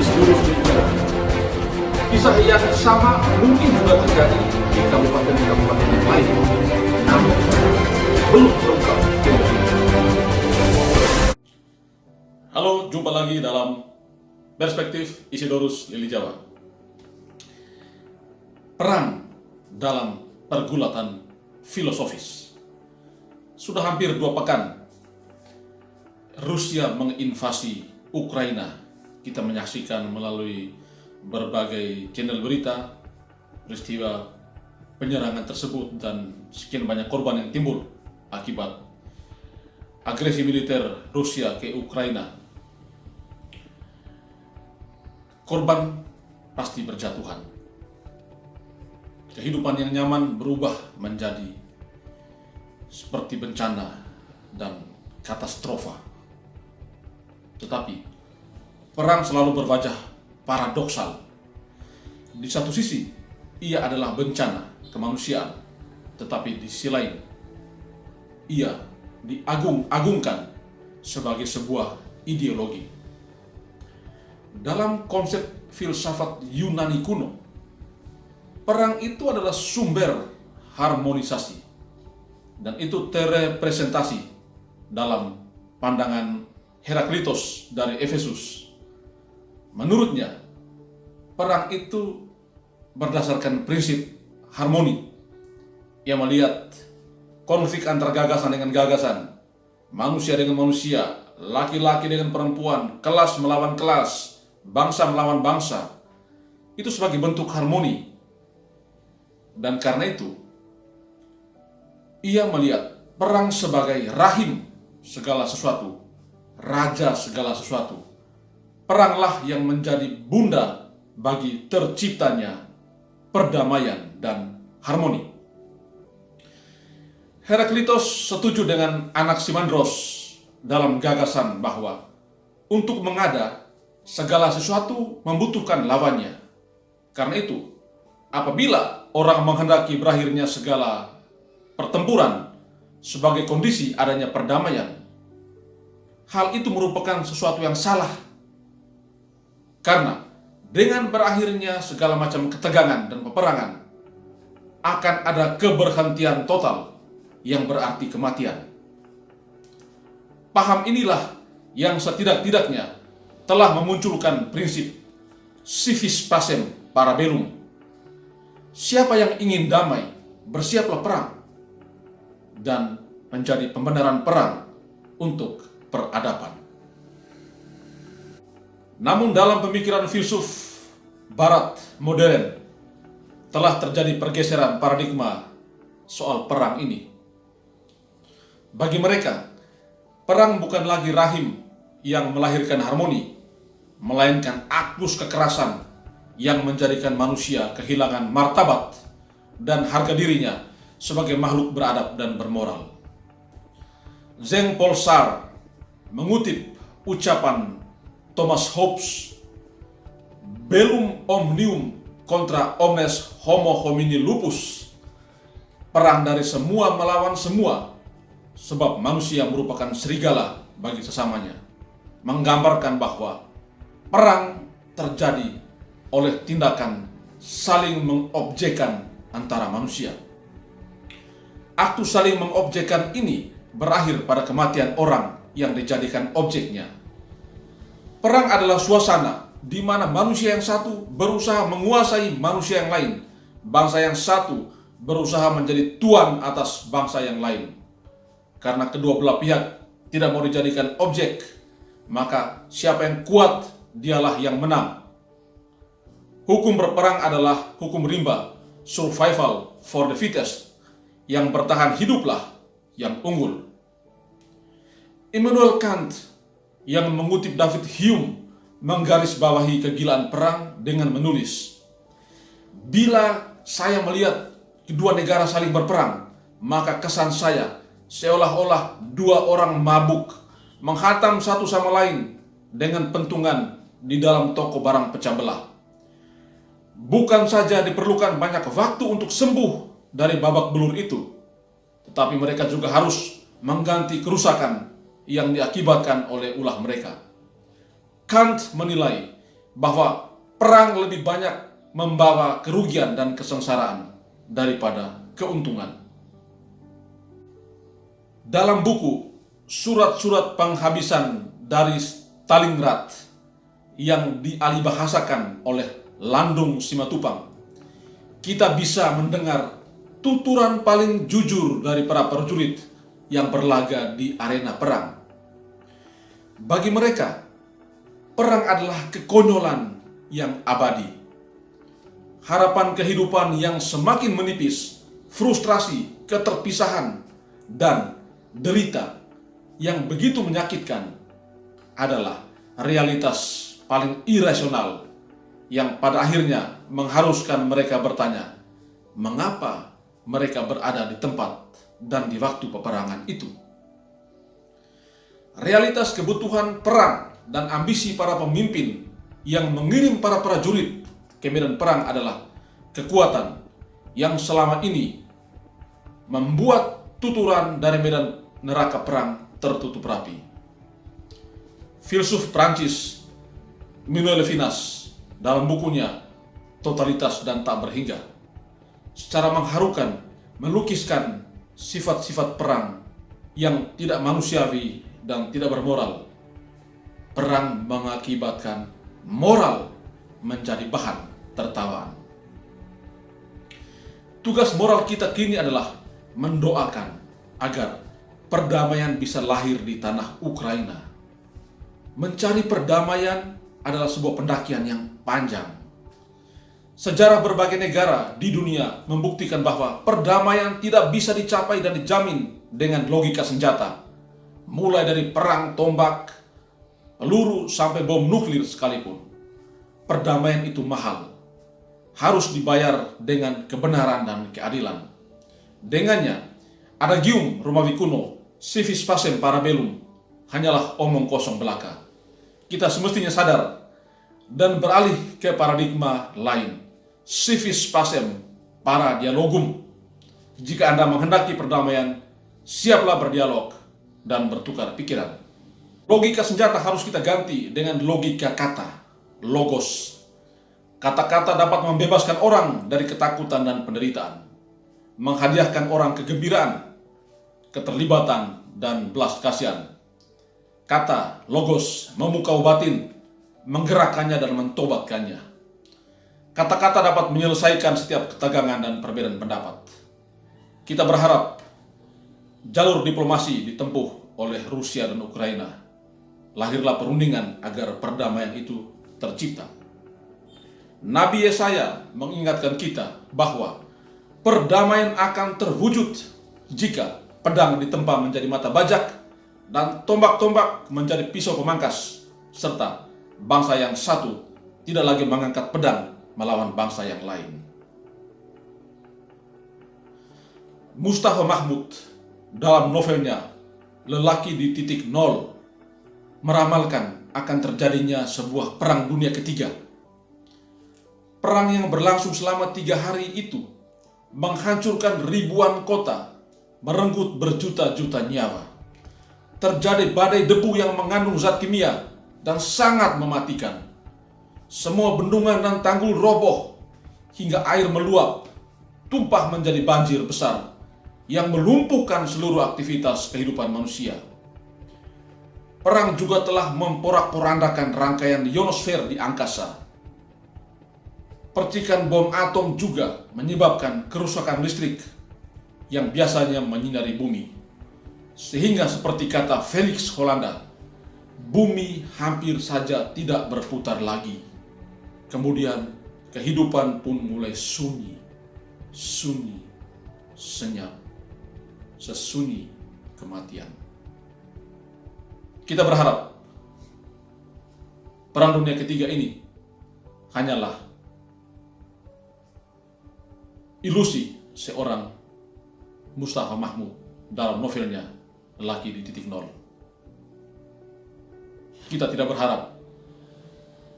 di seluruh dunia. Kisah yang sama mungkin juga terjadi di kabupaten-kabupaten yang lain, namun belum terungkap. Halo, jumpa lagi dalam Perspektif Isidorus Lili Jawa. Perang dalam pergulatan filosofis. Sudah hampir 2 pekan Rusia menginvasi Ukraina. Kita menyaksikan melalui berbagai channel berita peristiwa penyerangan tersebut dan sekian banyak korban yang timbul akibat agresi militer Rusia ke Ukraina. Korban pasti berjatuhan. Kehidupan yang nyaman berubah menjadi seperti bencana dan katastrofa. Tetapi perang selalu berwajah paradoksal. Di satu sisi, ia adalah bencana kemanusiaan, tetapi di sisi lain, ia diagung-agungkan sebagai sebuah ideologi. Dalam konsep filsafat Yunani kuno, perang itu adalah sumber harmonisasi, dan itu terrepresentasi dalam pandangan Heraklitos dari Efesus. Menurutnya, perang itu berdasarkan prinsip harmoni. Ia melihat konflik antar gagasan dengan gagasan, manusia dengan manusia, laki-laki dengan perempuan, kelas melawan kelas, bangsa melawan bangsa, itu sebagai bentuk harmoni. Dan karena itu, ia melihat perang sebagai rahim segala sesuatu, raja segala sesuatu. Peranglah yang menjadi bunda bagi terciptanya perdamaian dan harmoni. Heraklitos setuju dengan Anaximandros dalam gagasan bahwa untuk mengada segala sesuatu membutuhkan lawannya. Karena itu, apabila orang menghendaki berakhirnya segala pertempuran sebagai kondisi adanya perdamaian, hal itu merupakan sesuatu yang salah. Karena dengan berakhirnya segala macam ketegangan dan peperangan, akan ada keberhentian total yang berarti kematian. Paham inilah yang setidak-tidaknya telah memunculkan prinsip civis pacem para bellum. Siapa yang ingin damai, bersiaplah perang, dan menjadi pembenaran perang untuk peradaban. Namun dalam pemikiran filsuf Barat modern telah terjadi pergeseran paradigma soal perang ini. Bagi mereka, perang bukan lagi rahim yang melahirkan harmoni, melainkan aktus kekerasan yang menjadikan manusia kehilangan martabat dan harga dirinya sebagai makhluk beradab dan bermoral. Jean-Paul Sartre mengutip ucapan Thomas Hobbes, "Bellum omnium contra omnes homo homini lupus." Perang dari semua melawan semua, sebab manusia merupakan serigala bagi sesamanya. Menggambarkan bahwa perang terjadi oleh tindakan saling mengobjekkan antara manusia. Aktu saling mengobjekkan ini berakhir pada kematian orang yang dijadikan objeknya. Perang adalah suasana di mana manusia yang satu berusaha menguasai manusia yang lain. Bangsa yang satu berusaha menjadi tuan atas bangsa yang lain. Karena kedua belah pihak tidak mau dijadikan objek, maka siapa yang kuat dialah yang menang. Hukum berperang adalah hukum rimba, survival for the fittest, yang bertahan hiduplah yang unggul. Immanuel Kant yang mengutip David Hume menggarisbawahi kegilaan perang dengan menulis, "Bila saya melihat kedua negara saling berperang, maka kesan saya seolah-olah 2 orang mabuk menghantam satu sama lain dengan pentungan di dalam toko barang pecah belah. Bukan saja diperlukan banyak waktu untuk sembuh dari babak belur itu, tetapi mereka juga harus mengganti kerusakan yang diakibatkan oleh ulah mereka. Kant menilai bahwa perang lebih banyak membawa kerugian dan kesengsaraan daripada keuntungan. Dalam buku Surat-surat Penghabisan dari Stalingrad yang dialihbahasakan oleh Landung Simatupang, kita bisa mendengar tuturan paling jujur dari para prajurit yang berlaga di arena perang. Bagi mereka, perang adalah kekonyolan yang abadi. Harapan kehidupan yang semakin menipis, frustrasi, keterpisahan, dan derita yang begitu menyakitkan adalah realitas paling irasional yang pada akhirnya mengharuskan mereka bertanya, mengapa mereka berada di tempat dan di waktu peperangan itu? Realitas kebutuhan perang dan ambisi para pemimpin yang mengirim para prajurit ke medan perang adalah kekuatan yang selama ini membuat tuturan dari medan neraka perang tertutup rapi. Filsuf Prancis Emmanuel Levinas dalam bukunya Totalitas dan Tak Berhingga secara mengharukan melukiskan sifat-sifat perang yang tidak manusiawi dan tidak bermoral. Perang mengakibatkan moral menjadi bahan tertawaan. Tugas moral kita kini adalah mendoakan agar perdamaian bisa lahir di tanah Ukraina. Mencari perdamaian adalah sebuah pendakian yang panjang. Sejarah berbagai negara di dunia membuktikan bahwa perdamaian tidak bisa dicapai dan dijamin dengan logika senjata. Mulai dari perang tombak, peluru, sampai bom nuklir sekalipun. Perdamaian itu mahal. Harus dibayar dengan kebenaran dan keadilan. Dengannya, adagium Romawi kuno, si vis pacem para bellum, hanyalah omong kosong belaka. Kita semestinya sadar dan beralih ke paradigma lain, si vis pacem para dialogum. Jika Anda menghendaki perdamaian, siaplah berdialog dan bertukar pikiran. Logika senjata harus kita ganti dengan logika kata, logos. Kata-kata dapat membebaskan orang dari ketakutan dan penderitaan, menghadiahkan orang kegembiraan, keterlibatan, dan belas kasihan. Kata, logos, memukau batin, menggerakkannya dan mentobatkannya. Kata-kata dapat menyelesaikan setiap ketegangan dan perbedaan pendapat. Kita berharap jalur diplomasi ditempuh oleh Rusia dan Ukraina. Lahirlah perundingan agar perdamaian itu tercipta. Nabi Yesaya mengingatkan kita bahwa perdamaian akan terwujud jika pedang ditempa menjadi mata bajak dan tombak-tombak menjadi pisau pemangkas, serta bangsa yang satu tidak lagi mengangkat pedang melawan bangsa yang lain. Mustafa Mahmud dalam novelnya Lelaki di Titik Nol meramalkan akan terjadinya sebuah perang dunia ketiga. Perang yang berlangsung selama 3 hari itu menghancurkan ribuan kota, merenggut berjuta-juta nyawa. Terjadi badai debu yang mengandung zat kimia dan sangat mematikan. Semua bendungan dan tanggul roboh hingga air meluap, tumpah menjadi banjir besar yang melumpuhkan seluruh aktivitas kehidupan manusia. Perang juga telah memporak-porandakan rangkaian ionosfer di angkasa. Percikan bom atom juga menyebabkan kerusakan listrik yang biasanya menyinari bumi. Sehingga seperti kata Felix Hollanda, bumi hampir saja tidak berputar lagi. Kemudian kehidupan pun mulai sunyi, senyap, sesunyi kematian. Kita berharap perang dunia ketiga ini hanyalah ilusi seorang Mustafa Mahmud dalam novelnya Lelaki di Titik Nol. Kita tidak berharap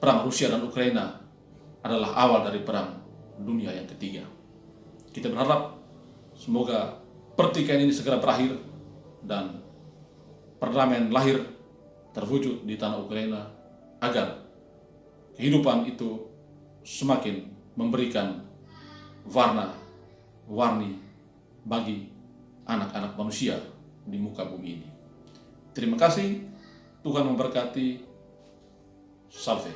perang Rusia dan Ukraina adalah awal dari perang dunia yang ketiga. Kita berharap semoga pertikaian ini segera berakhir dan perdamaian lahir terwujud di tanah Ukraina agar kehidupan itu semakin memberikan warna-warni bagi anak-anak manusia di muka bumi ini. Terima kasih, Tuhan memberkati. Salve.